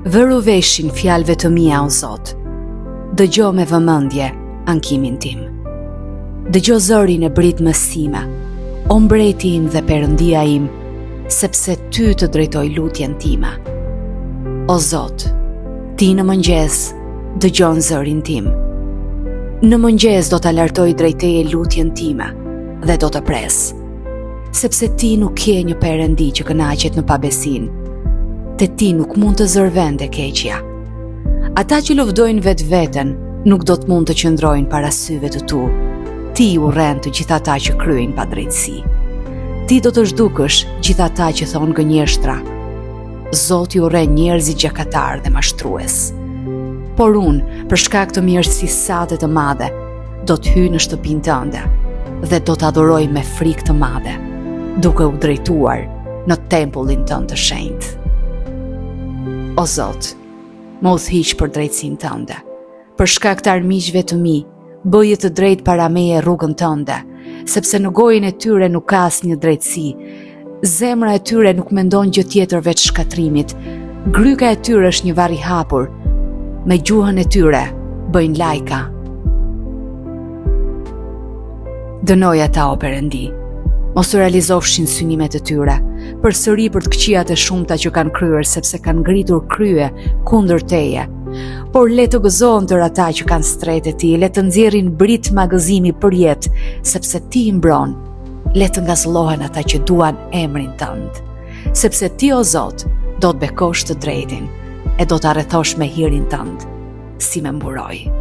Vëru veshin fjalëve të mia o Zot. Dëgjo me vëmendje ankimin tim. Dëgjo zërin e britmës time, o mbreti im dhe Perëndia im, sepse ty të drejtoj lutjen time. O Zot, ti në mëngjes dëgjon zërin tim. Në mëngjes do ta lartoj drejt teje lutjen time dhe do të pres, sepse ti nuk je një Perëndi që kënaqet në pabesin. Te ti nuk mund të zërvende keqja. Ata që lëvdojnë vetveten nuk do të mund të qëndrojnë para syve të tu. Ti urren të gjithë ata që kryejnë padrejtësi. Ti do të zhdukësh gjithë ata që thonë gënjeshtra. Zoti urren njerëzit gjakatar dhe mashtrues. Por unë, për shkak të mirësisë sate të madhe, do të hyj në shtëpinë tënde dhe do të adhuroj me frikë të madhe, duke u drejtuar në tempullin tënd të shenjtë. O Zot, më udhëhiq për drejtësinë tënde. Për shkak të armiqve të mi, bëje të drejtë para meje rrugën tënde, sepse në gojën e tyre nuk ka asnjë drejtësi. Zemra e tyre nuk mendon gjë tjetër veç shkatrimit. Gryka e tyre është një varr i hapur. Me gjuhën e tyre bëjnë lajka. Dënoj ata o Perëndi, mos u realizofshin synimet e tyre, përsëri për të këqijat e shumta që kanë kryer, sepse kanë ngritur krye kundër teje. Por le të gëzohen tër ata që kanë stretë e ti, le të nxjerrin britma gëzimi për jetë, sepse ti i mbron. Le të ngazëllohen ata që duan emrin tënd, sepse ti o Zot do të bekosh të drejtin e do të arrethosh me hirin tënd, si me mburoj.